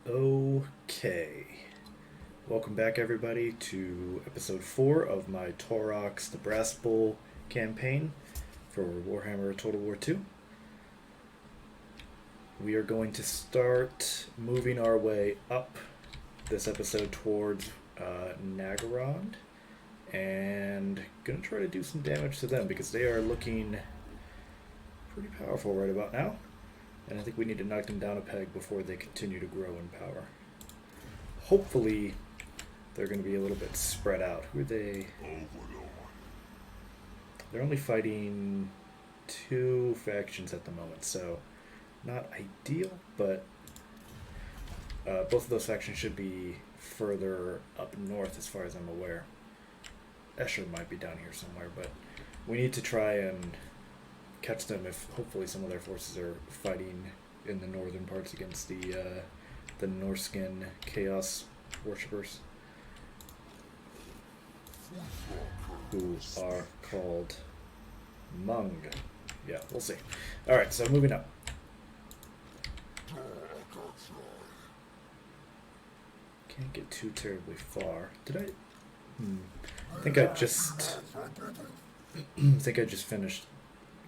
Okay. Welcome back, everybody, to episode 4 of my Taurox the Brass Bull campaign for Warhammer Total War 2. We are going to start moving our way up this episode towards Nagarond, and gonna try to do some damage to them because they are looking pretty powerful right about now. And I think we need to knock them down a peg before they continue to grow in power. Hopefully, they're going to be a little bit spread out. Who are they? They're only fighting 2 factions at the moment, so not ideal, but both of those factions should be further up north as far as I'm aware. Escher might be down here somewhere, but we need to try and catch them if hopefully some of their forces are fighting in the northern parts against the Norskin Chaos Worshippers, who are called Mung. Yeah, we'll see. Alright, so moving up. Can't get too terribly far. Did I? I think I just finished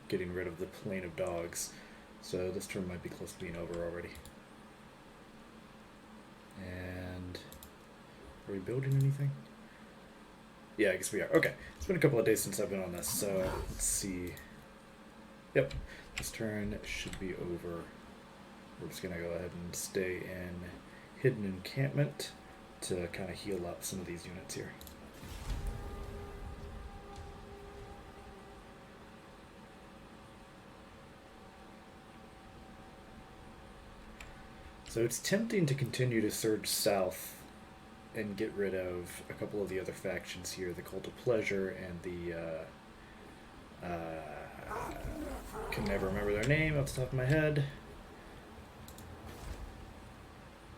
getting rid of the plane of dogs, so this turn might be close to being over already. And are we building anything? Yeah, I guess we are. Okay, it's been a couple of days since I've been on this, so let's see. Yep, this turn should be over. We're just gonna go ahead and stay in hidden encampment to kind of heal up some of these units here. So it's tempting to continue to surge south and get rid of a couple of the other factions here, the Cult of Pleasure and the can never remember their name off the top of my head.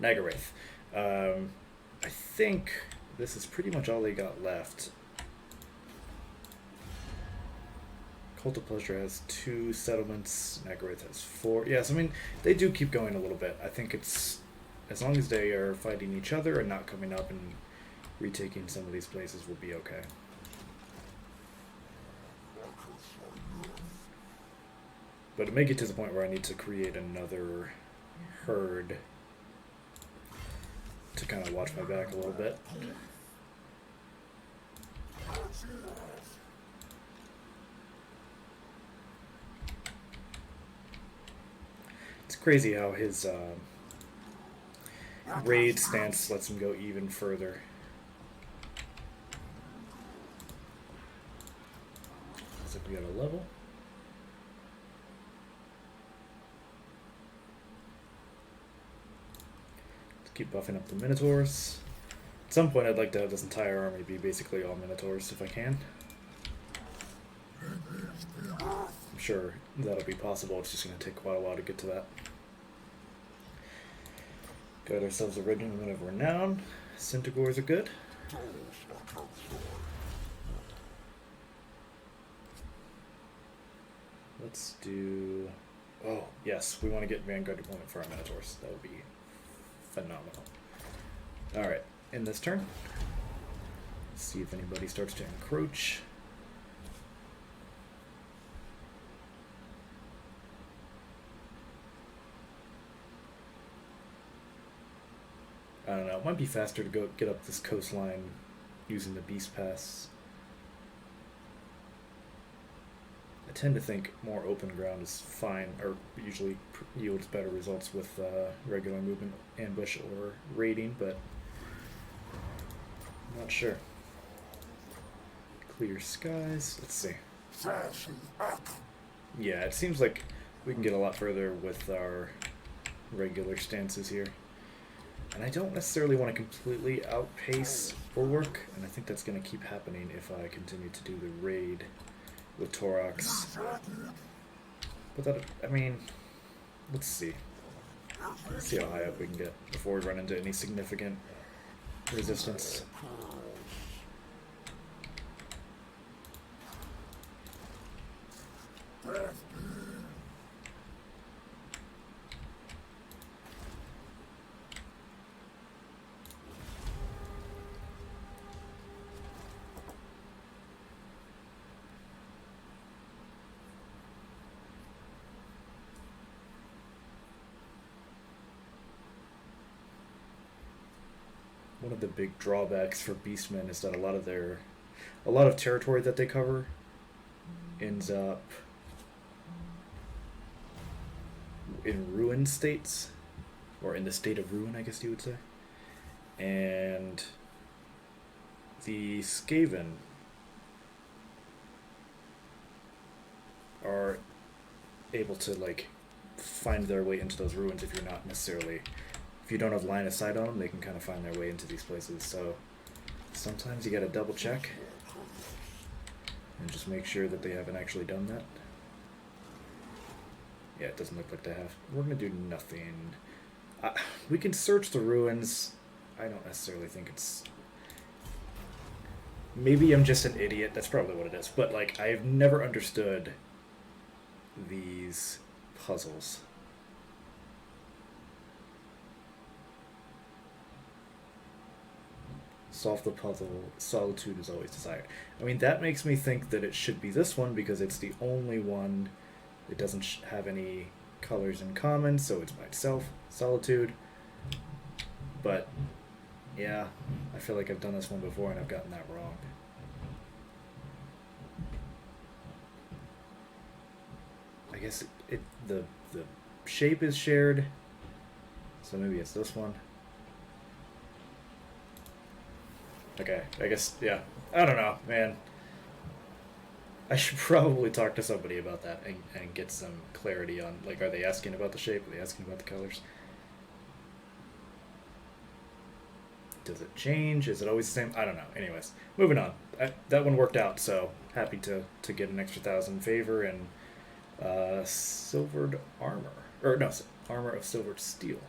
Nagarath. I think this is pretty much all they got left. Cult of Pleasure has 2 settlements. Nagarath has 4. Yes, I mean, they do keep going a little bit. I think it's, as long as they are fighting each other and not coming up and retaking some of these places, we'll be okay. But it may get to the point where I need to create another herd to kind of watch my back a little bit. It's crazy how his raid stance lets him go even further. Looks like we got a level. Let's keep buffing up the Minotaurs. At some point I'd like to have this entire army be basically all Minotaurs if I can. I'm sure that'll be possible, it's just going to take quite a while to get to that. Got ourselves a regiment of renown. Centaurs are good. Let's do... Oh, yes, we want to get Vanguard deployment for our Minotaurs. That would be phenomenal. Alright, in this turn, let's see if anybody starts to encroach. I don't know, it might be faster to go get up this coastline using the Beast Pass. I tend to think more open ground is fine, or usually yields better results with regular movement, ambush, or raiding, but I'm not sure. Clear skies, let's see. Yeah, it seems like we can get a lot further with our regular stances here. And I don't necessarily want to completely outpace Bulwark, and I think that's going to keep happening if I continue to do the raid with Taurox. But that, I mean, let's see. Let's see how high up we can get before we run into any significant resistance. one of the big drawbacks for Beastmen is that a lot of territory that they cover ends up in ruined states, or in the state of ruin, I guess you would say. And the Skaven are able to like find their way into those ruins if you don't have line of sight on them, they can kind of find their way into these places. So sometimes you gotta double check and just make sure that they haven't actually done that. Yeah, it doesn't look like they have. We're gonna do nothing. We can search the ruins. I don't necessarily think it's... Maybe I'm just an idiot. That's probably what it is. But, like, I've never understood these puzzles. Solve the puzzle. Solitude is always desired. I mean, that makes me think that it should be this one because it's the only one that doesn't have any colors in common, so it's by itself. Solitude. But, yeah, I feel like I've done this one before and I've gotten that wrong. I guess the shape is shared, so maybe it's this one. Okay, I guess, yeah. I don't know, man. I should probably talk to somebody about that and get some clarity on, like, are they asking about the shape? Are they asking about the colors? Does it change? Is it always the same? I don't know. Anyways, moving on. That one worked out, so happy to get an extra 1,000 favor and silvered armor. Or, no, armor of silvered steel.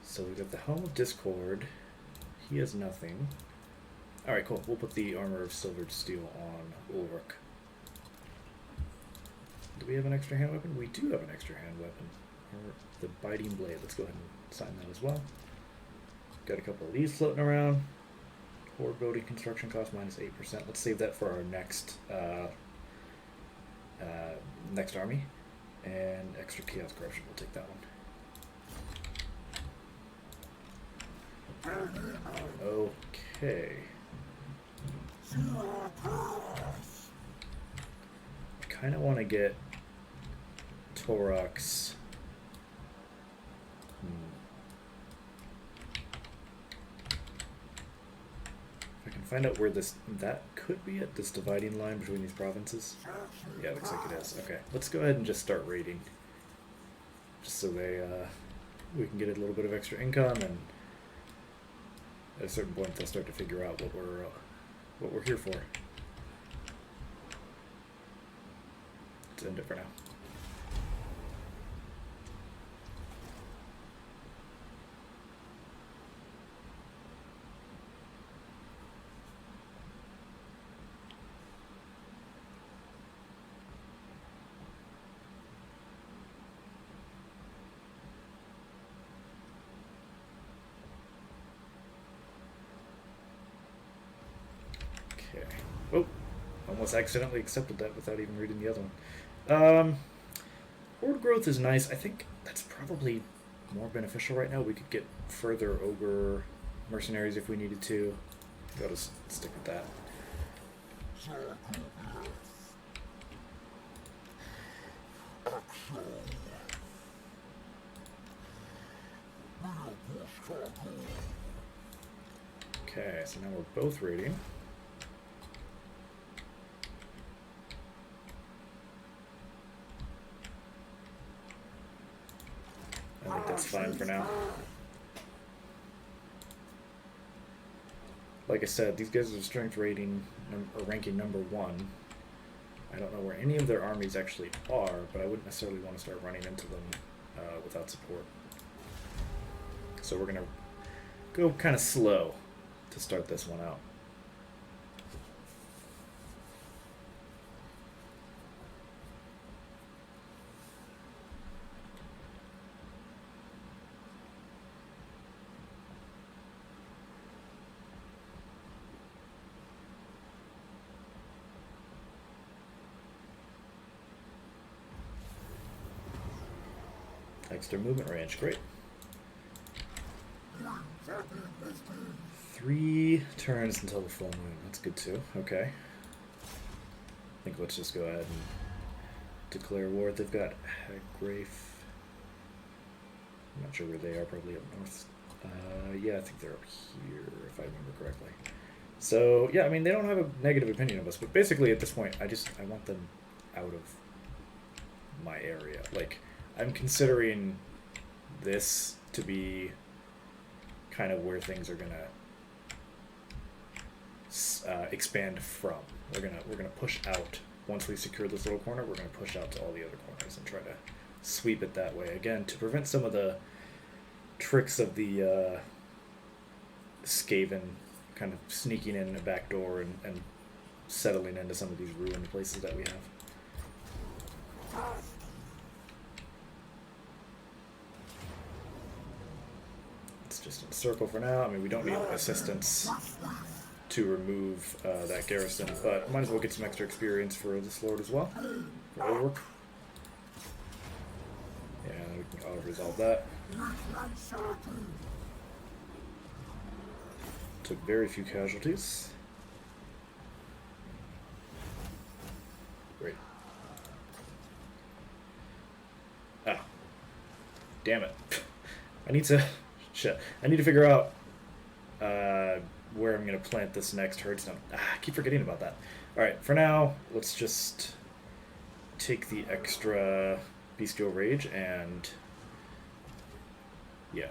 So we got the Helm of Discord. He has nothing. Alright, cool. We'll put the armor of silvered steel on Ulrich. Do we have an extra hand weapon? We do have an extra hand weapon. The biting blade. Let's go ahead and sign that as well. Got a couple of these floating around. Horde building construction cost minus 8%. Let's save that for our next next army. And extra chaos corruption. We'll take that one. Okay. I kind of want to get Taurox. If I can find out where that could be at, this dividing line between these provinces. Yeah, looks like it is. Okay, let's go ahead and just start raiding. Just so we can get a little bit of extra income, and at a certain point they'll start to figure out what we're here for. Let's end it for now. Oh, almost accidentally accepted that without even reading the other one. Horde growth is nice. I think that's probably more beneficial right now. We could get further ogre mercenaries if we needed to. Gotta stick with that. Okay, so now we're both raiding. I think that's fine for now. Like I said, these guys are strength rating or ranking number 1. I don't know where any of their armies actually are, but I wouldn't necessarily want to start running into them without support. So we're going to go kind of slow to start this one out. Extra movement range, great. 3 turns until the full moon. That's good too. Okay. I think let's just go ahead and declare war. They've got Hagrafe. I'm not sure where they are, probably up north. Yeah, I think they're up here, if I remember correctly. So, yeah, I mean, they don't have a negative opinion of us, but basically at this point, I want them out of my area. Like, I'm considering this to be kind of where things are gonna expand from. We're gonna push out. Once we secure this little corner, we're gonna push out to all the other corners and try to sweep it that way. Again, to prevent some of the tricks of the Skaven kind of sneaking in a back door and settling into some of these ruined places that we have. It's just in a circle for now. I mean, we don't need assistance to remove that garrison, but might as well get some extra experience for this lord as well. For Ulrich. And we can auto-resolve that. Took very few casualties. Great. Ah. Damn it. I need to... Shit. I need to figure out where I'm going to plant this next herdstone. I keep forgetting about that. Alright, for now, let's just take the extra Bestial Rage and... yeah.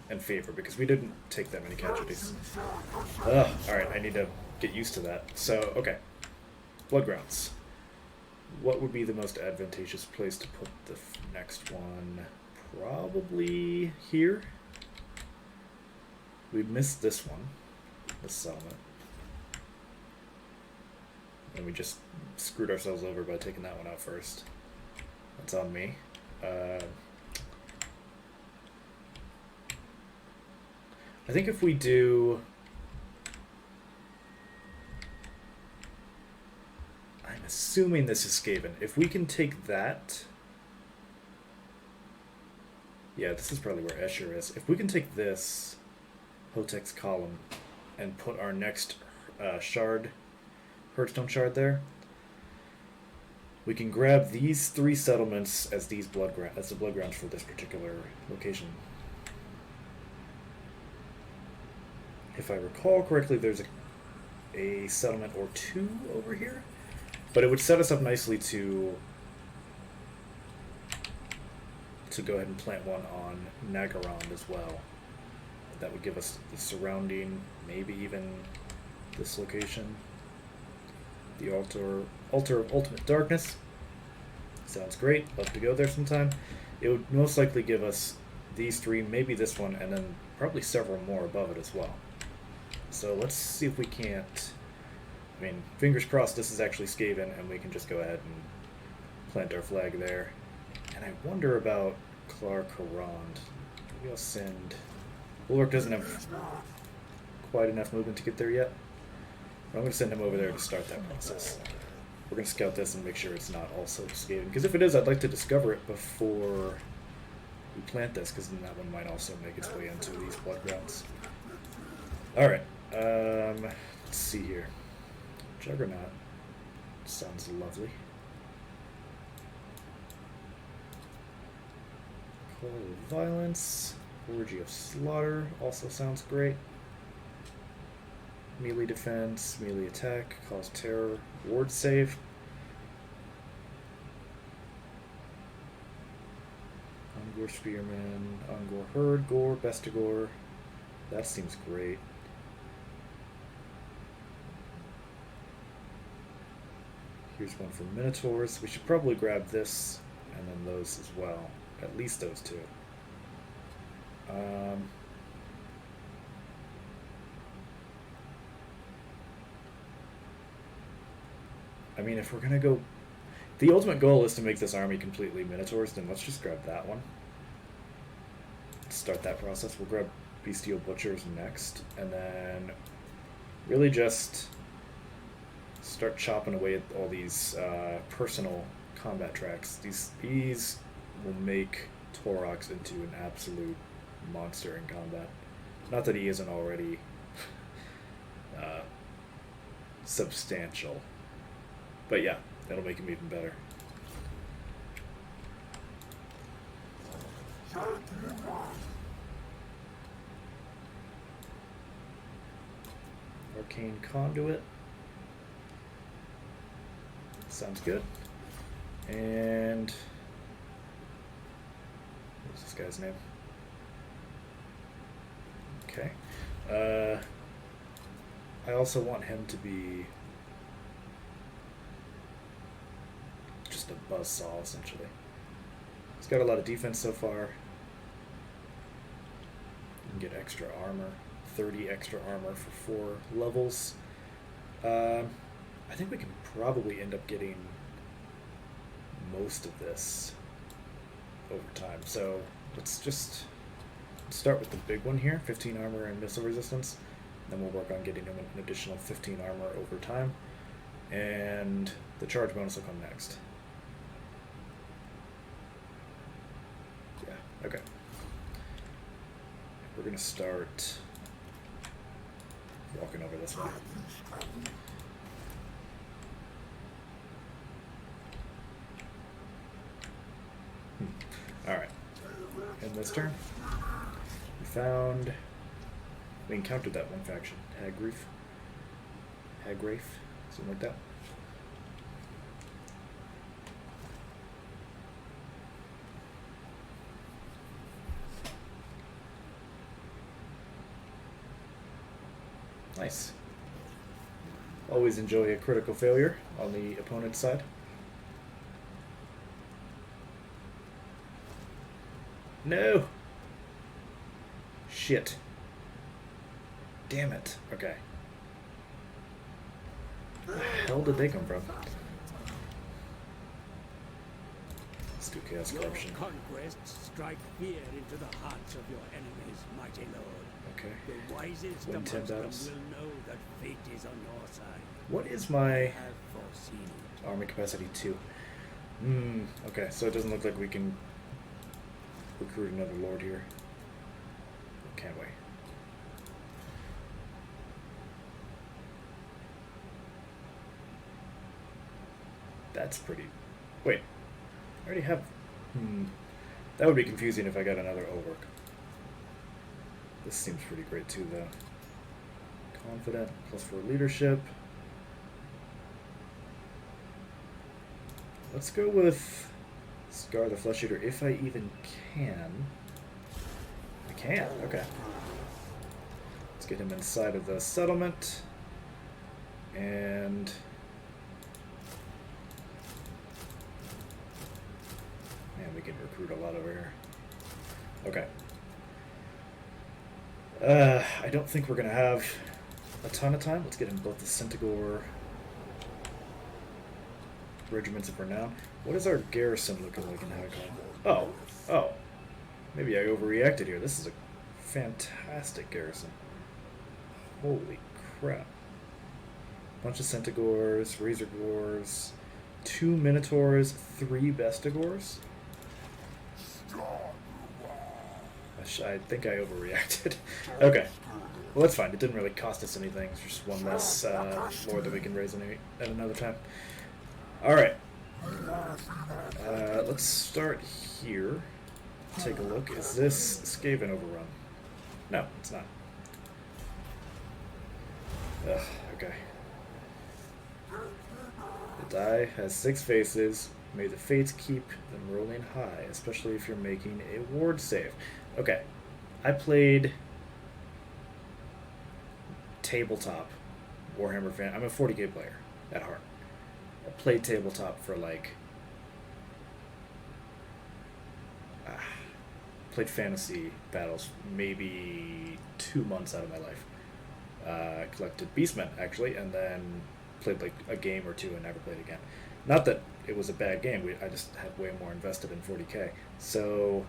And Favor, because we didn't take that many casualties. Ugh, alright, I need to get used to that. So, okay. Bloodgrounds. What would be the most advantageous place to put the next one? Probably here. We missed this one, this settlement. And we just screwed ourselves over by taking that one out first. That's on me. I think if we do... I'm assuming this is Skaven. If we can take that... yeah, this is probably where Escher is. If we can take this Hotek's column and put our next shard, Herdstone shard there, we can grab these 3 settlements as these as the blood grounds for this particular location. If I recall correctly, there's a settlement or 2 over here, but it would set us up nicely to go ahead and plant one on Nagarond as well. That would give us the surrounding, maybe even this location. The altar of Ultimate Darkness. Sounds great. Love to go there sometime. It would most likely give us these 3, maybe this one, and then probably several more above it as well. So let's see if we can't... I mean, fingers crossed this is actually Skaven, and we can just go ahead and plant our flag there. And I wonder about Clarkarond. Maybe I'll send... Ulrich doesn't have quite enough movement to get there yet. But I'm going to send him over there to start that process. We're going to scout this and make sure it's not also Skaven. Because if it is, I'd like to discover it before we plant this, because then that one might also make its way into these blood grounds. Alright, let's see here. Juggernaut sounds lovely. Call of Violence, Orgy of Slaughter also sounds great. Melee defense, melee attack, cause terror, ward save. Ungor Spearman, Ungor Herd, Gore, Bestigor. That seems great. Here's one for Minotaurs. We should probably grab this and then those as well. At least those 2. I mean, if we're going to go... The ultimate goal is to make this army completely Minotaurs, then let's just grab that one. Let's start that process. We'll grab Bestial Butchers next, and then really just start chopping away at all these personal combat tracks. These will make Taurox into an absolute monster in combat. Not that he isn't already substantial, but yeah, that'll make him even better. Arcane Conduit. Sounds good. And what's this guy's name? Okay. I also want him to be just a buzzsaw, essentially. He's got a lot of defense so far. You can get extra armor. 30 extra armor for 4 levels. I think we can probably end up getting most of this over time. So let's just start with the big one here, 15 armor and missile resistance. Then we'll work on getting him an additional 15 armor over time. And the charge bonus will come next. Yeah, okay. We're going to start walking over this way. Alright. In this turn, we encountered that one faction, Hagreif, something like that. Nice. Always enjoy a critical failure on the opponent's side. No! Shit. Damn it. Okay. Where the hell did they come from? Let's do Chaos Corruption. Your conquests strike fear into the hearts of your enemies, mighty lord. Okay. The wisest Win 10 amongst them battles. will know that fate is on your side. What is I my have foreseen it. army capacity 2? Okay, so it doesn't look like we can recruit another lord here. Can we? That's pretty... Wait. I already have... That would be confusing if I got another Orc. This seems pretty great too, though. Confident, +4 leadership. Let's go with Scar the Flesh Eater, if I even can. I can, okay. Let's get him inside of the settlement. And... man, we can recruit a lot over here. Okay. I don't think we're going to have a ton of time. Let's get in both the Centaur regiments of renown. What is our garrison looking like in Hagcon? Oh. Maybe I overreacted here. This is a fantastic garrison. Holy crap. Bunch of Centaurs, Razorgors, 2 Minotaurs, 3 Bestigors. I think I overreacted. Okay. Well, that's fine. It didn't really cost us anything. It's just one less lord that we can raise at another time. Alright. Let's start here. Take a look. Is this Skaven overrun? No, it's not. Ugh, okay. The die has 6 faces. May the fates keep them rolling high, especially if you're making a ward save. Okay. I played tabletop Warhammer fan. I'm a 40k player at heart. I played tabletop for like played fantasy battles maybe 2 months out of my life. Collected Beastmen actually, and then played like a game or two and never played again. Not that it was a bad game. I just had way more invested in 40k. So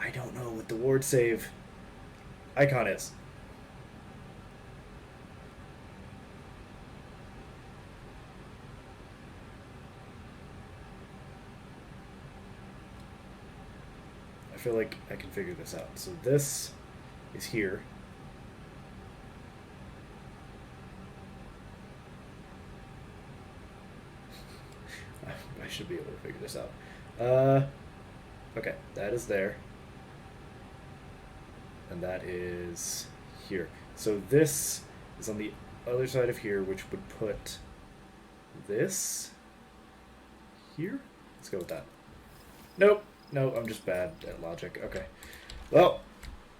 I don't know what the ward save icon is. feel like I can figure this out. So this is here. I should be able to figure this out. Okay, that is there. And that is here. So this is on the other side of here, which would put this here. Let's go with that. Nope. No, I'm just bad at logic. Okay. Well,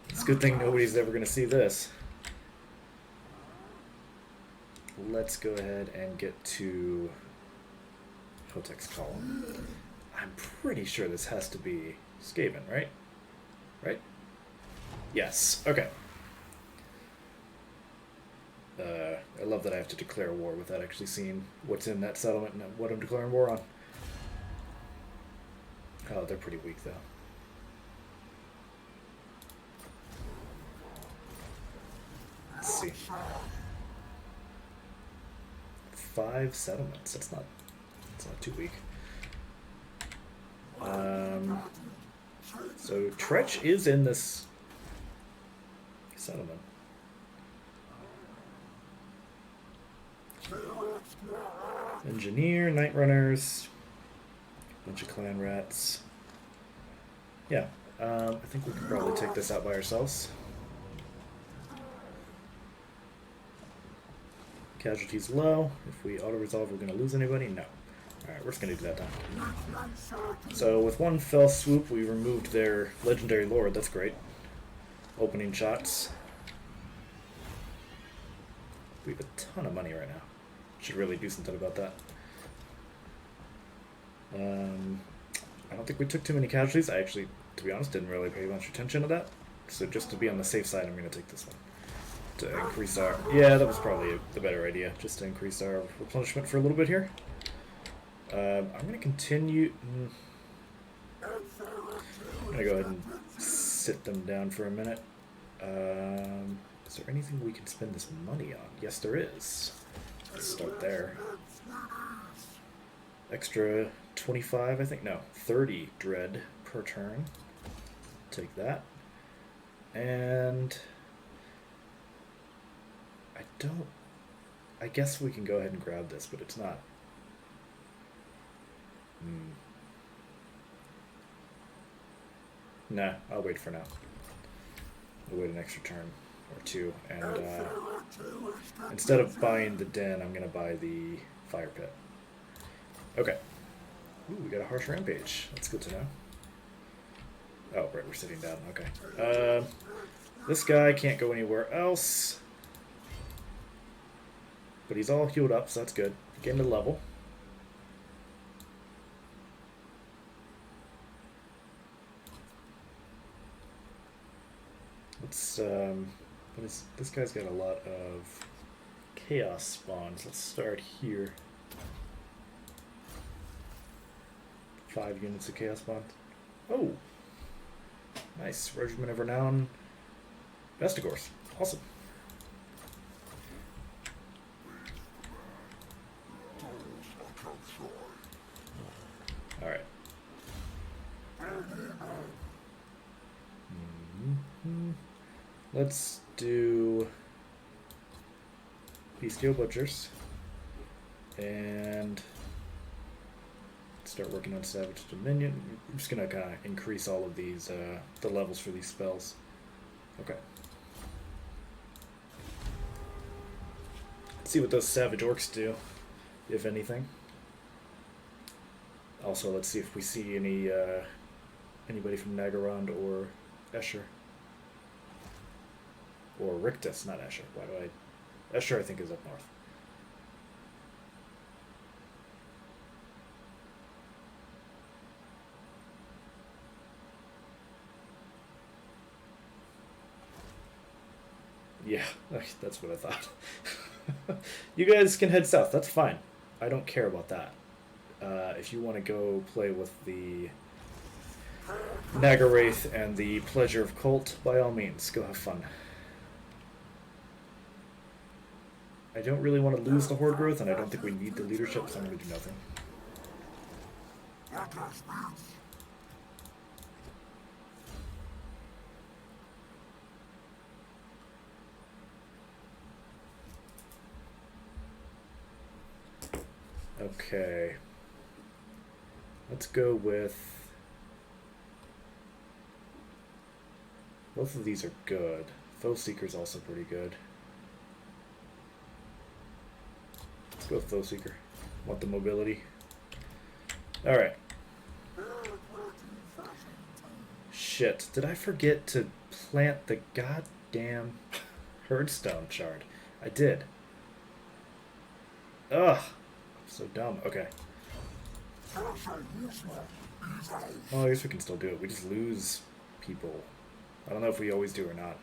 it's a good thing nobody's ever going to see this. Let's go ahead and get to Hotek's column. I'm pretty sure this has to be Skaven, right? Right? Yes. Okay. I love that I have to declare war without actually seeing what's in that settlement and what I'm declaring war on. Oh, they're pretty weak, though. Let's see. 5 settlements. That's not too weak. So Tretch is in this settlement. Engineer, Night Runners, bunch of clan rats. Yeah, I think we can probably take this out by ourselves. Casualties low. If we auto-resolve, we're going to lose anybody? No. Alright, we're just going to do that time. So with one fell swoop, we removed their legendary lord. That's great. Opening shots. We have a ton of money right now. Should really do something about that. I don't think we took too many casualties. I actually, to be honest, didn't really pay much attention to that. So just to be on the safe side, I'm going to take this one. To increase our... Yeah, that was probably the better idea. Just to increase our replenishment for a little bit here. I'm going to continue... I'm going to go ahead and sit them down for a minute. Is there anything we can spend this money on? Yes, there is. Let's start there. Extra 25, I think. No, 30 dread per turn. Take that. And... I guess we can go ahead and grab this, but it's not. Nah, I'll wait for now. I'll wait an extra turn or two, and instead of buying the den, I'm gonna buy the fire pit. Okay. Ooh, we got a harsh rampage. That's good to know. Oh, right, we're sitting down. Okay. This guy can't go anywhere else. But he's all healed up, so that's good. Getting to level. Let's, this guy's got a lot of chaos spawns. Let's start here. 5 units of chaos spawns. Oh! Nice. Regiment of Renown. Vestigors. Awesome. Alright. Let's do Bestial Butchers and start working on Savage Dominion. I'm just gonna kind of increase all of these, the levels for these spells. Okay. Let's see what those Savage Orcs do, if anything. Also, let's see if we see any anybody from Nagarond or Escher. Or Rictus, not Escher. Why do I... Escher, I think, is up north. Yeah, that's what I thought. You guys can head south. That's fine. I don't care about that. If you want to go play with the Nagarath and the Pleasure of Cult, by all means, go have fun. I don't really want to lose the Horde growth, and I don't think we need the leadership, so I'm going to do nothing. Okay. Let's go with... Both of these are good. Foe Seeker's also pretty good. Let's go with Foe Seeker. Want the mobility. Alright. Shit. Did I forget to plant the goddamn Herdstone shard? I did. Ugh. So dumb. Okay. Well, I guess we can still do it. We just lose people. I don't know if we always do or not.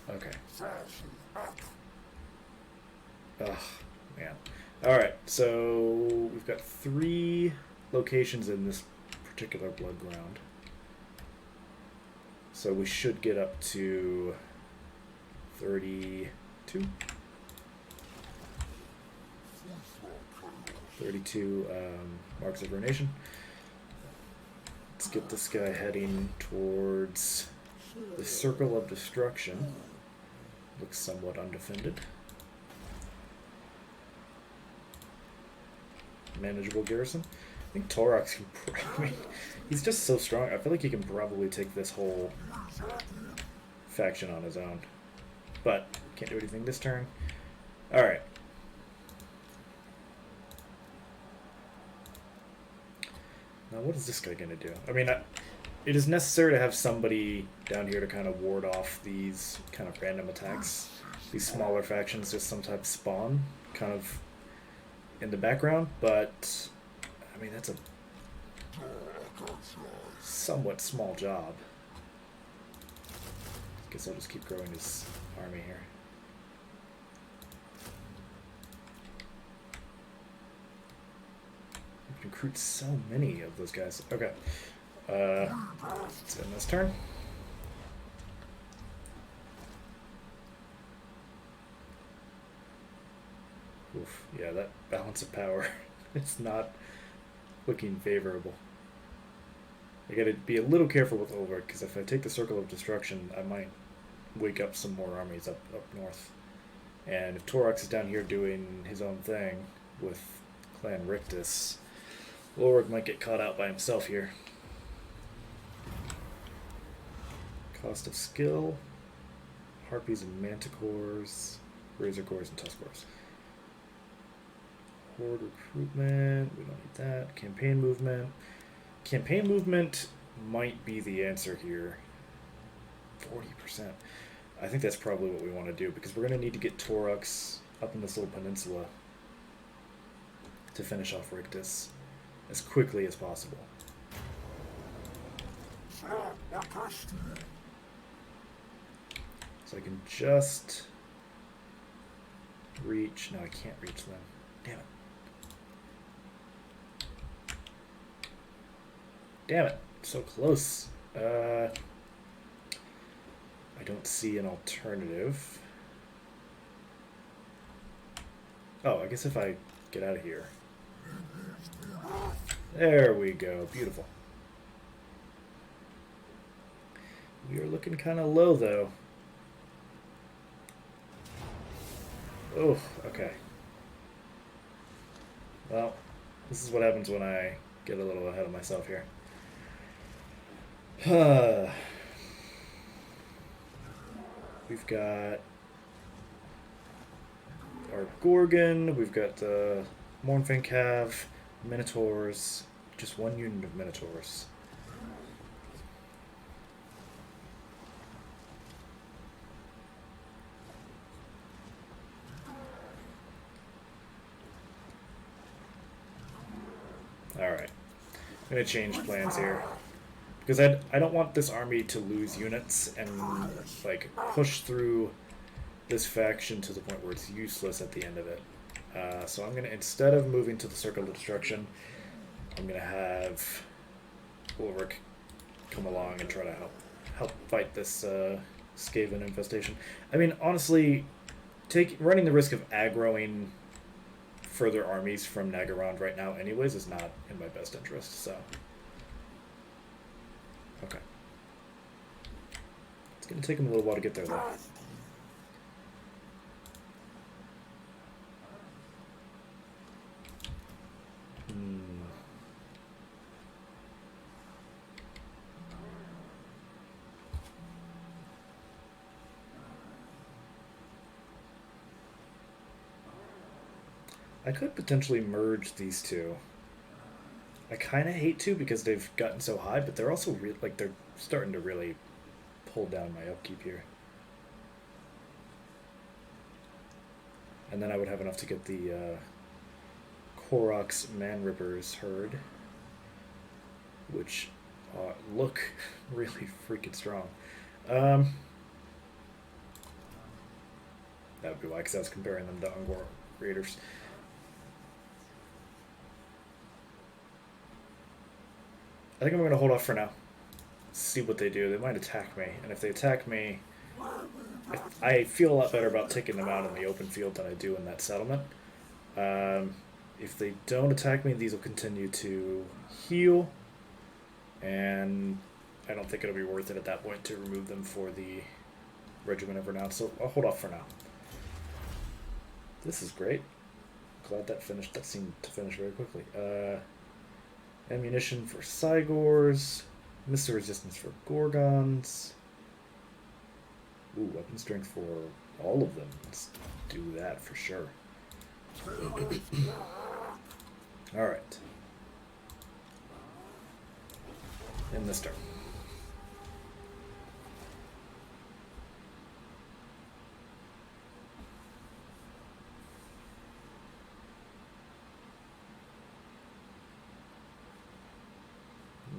Okay. Ugh, man. Alright, so we've got 3 locations in this particular blood ground. So we should get up to 32. 32 marks of ruination. Let's get this guy heading towards the Circle of Destruction. Looks somewhat undefended. Manageable garrison. I think Taurox can probably... He's just so strong. I feel like he can probably take this whole faction on his own. But can't do anything this turn. Alright. Now what is this guy going to do? I mean, it is necessary to have somebody down here to kind of ward off these kind of random attacks. These smaller factions just sometimes spawn kind of in the background, but I mean, that's a somewhat small job. Guess I'll just keep growing his army here. You can recruit so many of those guys. Okay. Let's end this turn. Oof, yeah, that balance of power, it's not looking favorable. I gotta be a little careful with Ulrich, because if I take the Circle of Destruction, I might wake up some more armies up north. And if Taurox is down here doing his own thing with Clan Rictus, Ulrich might get caught out by himself here. Cost of skill, Harpies and Manticores, Razorcores and Tuskors. Horde recruitment, we don't need that. Campaign movement. Campaign movement might be the answer here. 40%. I think that's probably what we want to do, because we're going to need to get Taurox up in this little peninsula to finish off Rictus as quickly as possible. So I can just reach... No, I can't reach them. Damn it. Damn it. So close. I don't see an alternative. Oh, I guess if I get out of here. There we go. Beautiful. We are looking kind of low, though. Oh, okay. Well, this is what happens when I get a little ahead of myself here. We've got our Gorgon, we've got Mournfang Cav, Minotaurs, just one unit of Minotaurs. Alright, I'm going to change plans here. Because I don't want this army to lose units and like push through this faction to the point where it's useless at the end of it. So I'm going to, instead of moving to the Circle of Destruction, I'm going to have Ulrich come along and try to help fight this Skaven infestation. I mean, honestly, running the risk of aggroing further armies from Nagarond right now anyways is not in my best interest, so... Okay. It's going to take him a little while to get there, though. I could potentially merge these two. I kind of hate to because they've gotten so high, but they're also like they're starting to really pull down my upkeep here. And then I would have enough to get the Taurox Man Rippers herd, which look really freaking strong. That would be why, because I was comparing them to Ungor Raiders. I think I'm going to hold off for now. See what they do. They might attack me, and if they attack me, I feel a lot better about taking them out in the open field than I do in that settlement. If they don't attack me, these will continue to heal, and I don't think it'll be worth it at that point to remove them for the Regiment of Renown, so I'll hold off for now. This is great. Glad that finished. That seemed to finish very quickly. Ammunition for Cygors. Missile resistance for Gorgons. Ooh, weapon strength for all of them. Let's do that for sure. Alright. In this turn.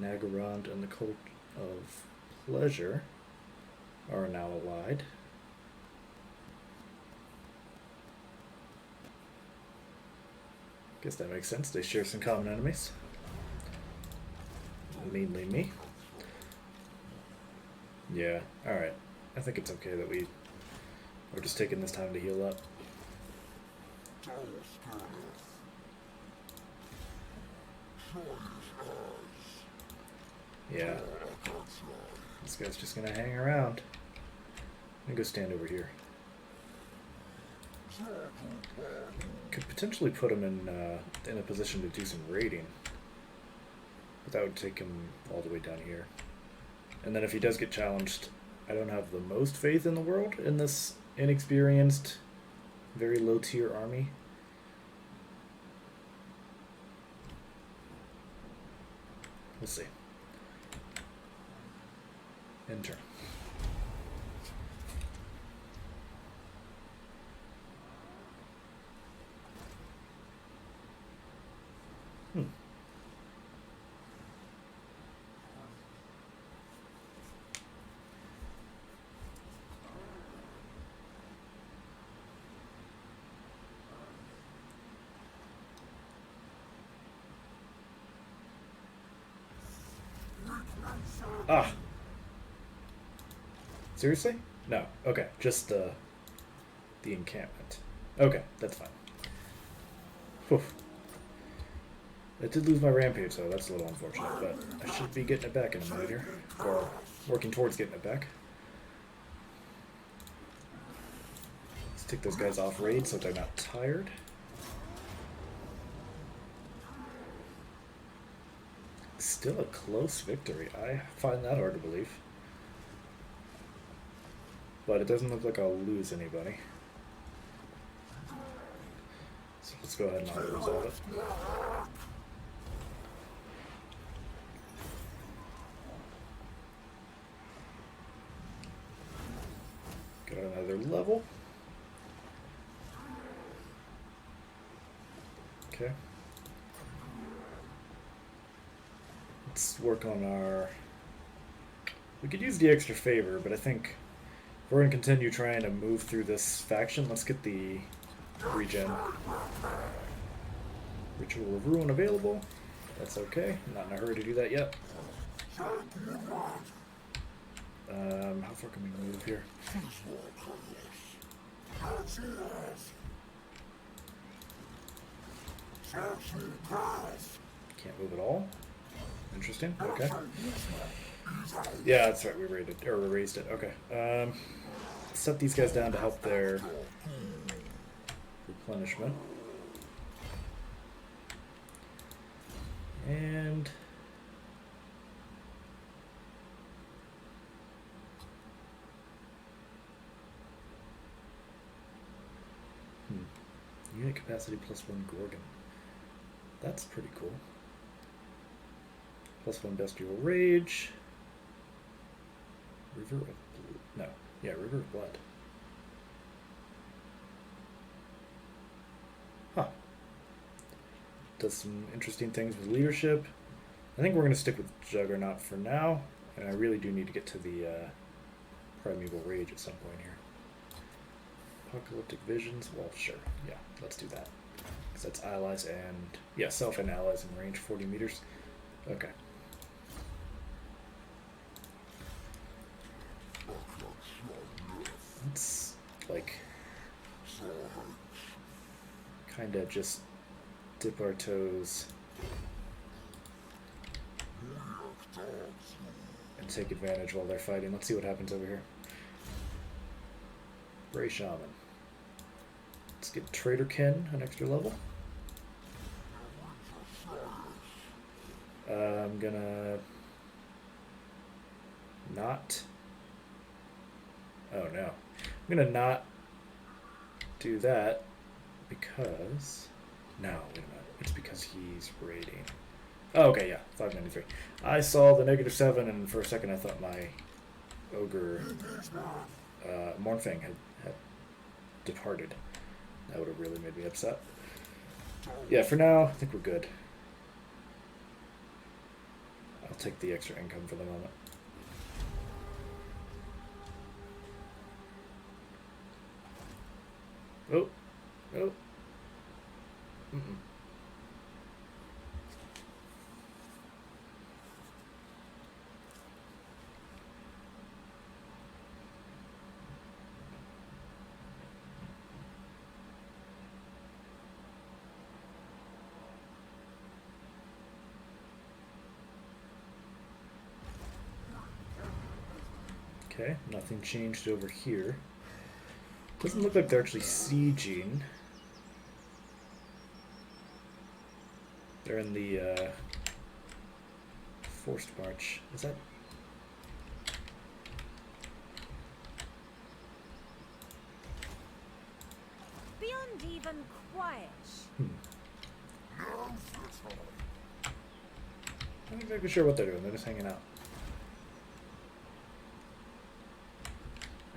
Nagarond and the Cult of Pleasure are now allied. Guess that makes sense. They share some common enemies. Mainly me. Yeah, alright. I think it's okay that we're just taking this time to heal up. Yeah. This guy's just gonna hang around. I'm gonna go stand over here. Could potentially put him in a position to do some raiding. But that would take him all the way down here. And then if he does get challenged, I don't have the most faith in the world in this inexperienced, very low tier army. We'll see. Enter. Ah. Seriously? No. Okay, just the encampment. Okay, that's fine. Whew. I did lose my rampage, so that's a little unfortunate, but I should be getting it back in a minute here. Or working towards getting it back. Let's take those guys off raid so they're not tired. Still a close victory. I find that hard to believe. But it doesn't look like I'll lose anybody. So let's go ahead and I'll resolve it. Got another level. Okay. Let's work on our... We could use the extra favor, but I think if we're going to continue trying to move through this faction, let's get the regen. Ritual of Ruin available. That's okay. I'm not in a hurry to do that yet. How far can we move here? Can't move at all. Interesting. Okay. Yeah, that's right. We raised it. Okay. Set these guys down to help their replenishment. And Unit capacity +1 Gorgon. That's pretty cool. +1 Bestial Rage. River of Blue. No. Yeah, River of Blood. Huh. Does some interesting things with leadership. I think we're going to stick with Juggernaut for now. And I really do need to get to the Primeval Rage at some point here. Apocalyptic Visions. Well, sure. Yeah, let's do that. Because that's allies and... yeah, self and allies in range 40 meters. Okay. Let's, like... kind of just dip our toes and take advantage while they're fighting. Let's see what happens over here. Ray Shaman. Let's get Traderkin an extra level. I'm gonna not... oh no. I'm gonna not do that because... no, wait a minute. It's because he's raiding. Oh, okay, yeah, 593. I saw the -7, and for a second I thought my ogre Mornfang had departed. That would have really made me upset. Yeah, for now, I think we're good. I'll take the extra income for the moment. Oh. Oh. Mm-mm. Okay, nothing changed over here. Doesn't look like they're actually sieging. They're in the forced march. Is that... beyond even quiet. I'm not exactly sure what they're doing. They're just hanging out.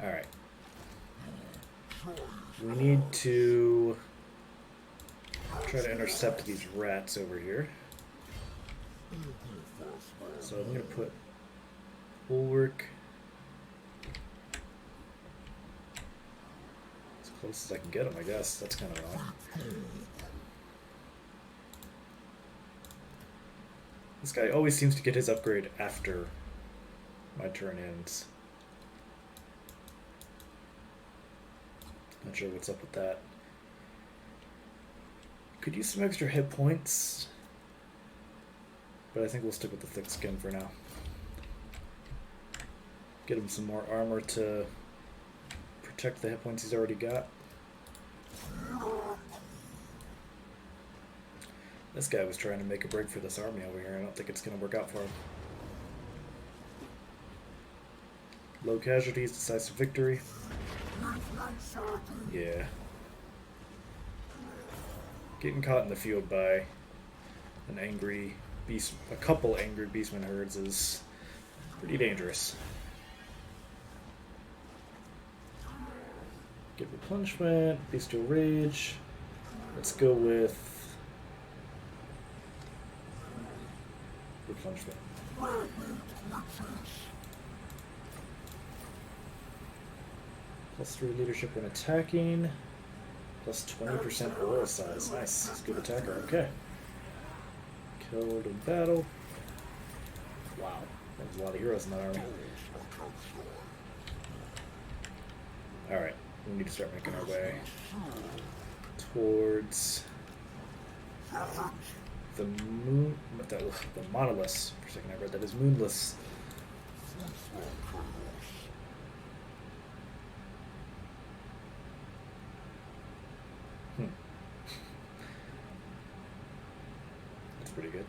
Alright. We need to try to intercept these rats over here. So I'm going to put bulwark as close as I can get them, I guess. That's kind of odd. This guy always seems to get his upgrade after my turn ends. Not sure what's up with that. Could use some extra hit points, but I think we'll stick with the thick skin for now. Get him some more armor to protect the hit points he's already got. This guy was trying to make a break for this army over here. I don't think it's going to work out for him. Low casualties, decisive victory. Yeah. Getting caught in the field by an angry beast, a couple angry beastman herds is pretty dangerous. Get replenishment, bestial rage. Let's go with replenishment. +3 leadership when attacking. +20% oil size. Nice. He's a good attacker. Okay. Killed in battle. Wow. There's a lot of heroes in that army. Alright. We need to start making our way towards the moon. The monoliths. For a second I read that is moonless. That's pretty good.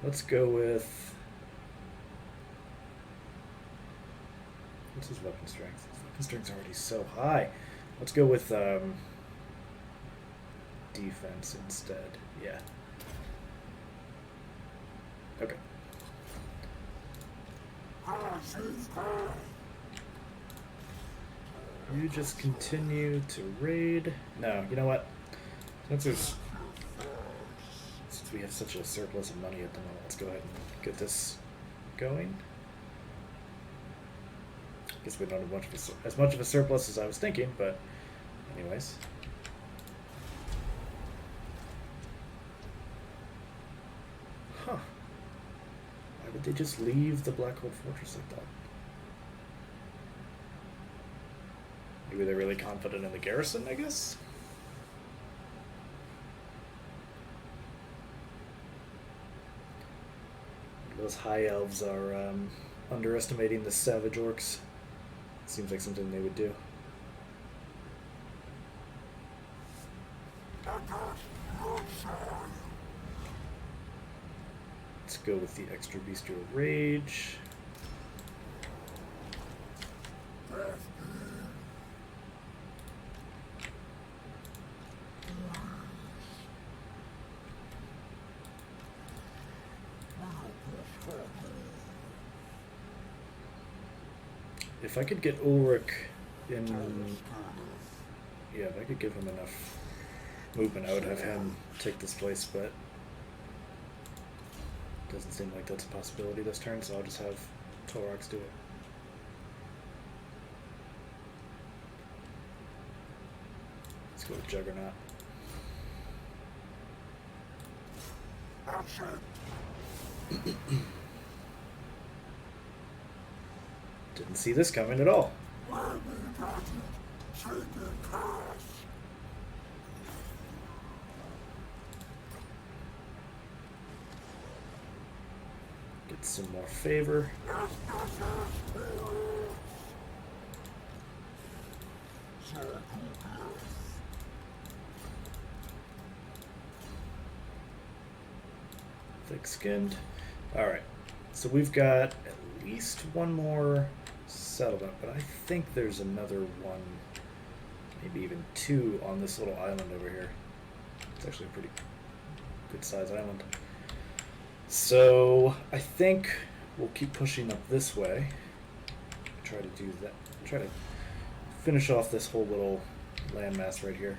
Let's go with... what's his weapon strength? His weapon strength's already so high. Let's go with defense instead. Yeah. Okay. You just continue to raid. No, you know what? Since we have such a surplus of money at the moment, let's go ahead and get this going. Guess we don't have as much of a surplus as I was thinking, but anyways. Huh. Why would they just leave the Blackhold Fortress like that? Maybe they're really confident in the garrison, I guess? Those high elves are underestimating the savage orcs. Seems like something they would do. Let's go with the extra bestial rage. If I could get Ulrich in... Yeah, if I could give him enough movement, I would have him take this place, but... Doesn't seem like that's a possibility this turn, so I'll just have Taurox do it. Let's go with Juggernaut. Didn't see this coming at all. Get some more favor. Thick-skinned. Alright, so we've got at least one more settlement, but I think there's another one, maybe even two on this little island over here. It's actually a pretty good sized island. So I think we'll keep pushing up this way. Try to do that. Try to finish off this whole little landmass right here.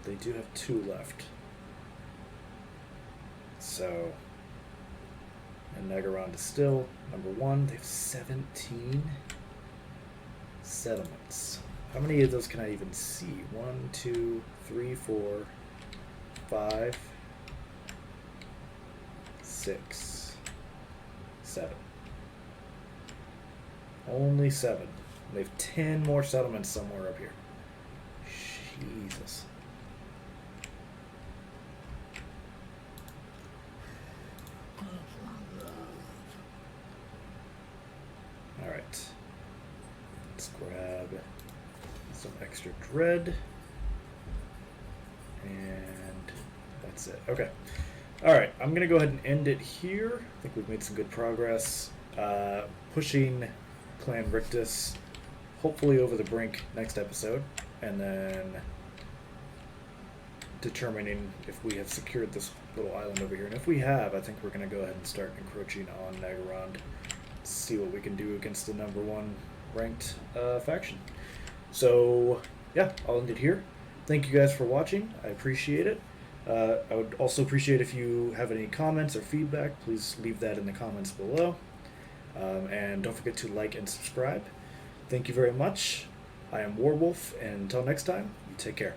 They do have two left. So, and Nagaron is still number one. They have 17 settlements. How many of those can I even see? 1, 2, 3, 4, 5, 6, 7. Only 7. They have 10 more settlements somewhere up here. Jesus. Alright. Let's grab some extra dread. And that's it. Okay. Alright, I'm going to go ahead and end it here. I think we've made some good progress. Pushing Clan Rictus hopefully over the brink next episode. And then determining if we have secured this little island over here. And if we have, I think we're going to go ahead and start encroaching on Nagaron. See what we can do against the number one ranked faction. So, yeah, I'll end it here. Thank you guys for watching. I appreciate it. I would also appreciate if you have any comments or feedback. Please leave that in the comments below. And don't forget to like and subscribe. Thank you very much. I am Warwolf, and until next time, you take care.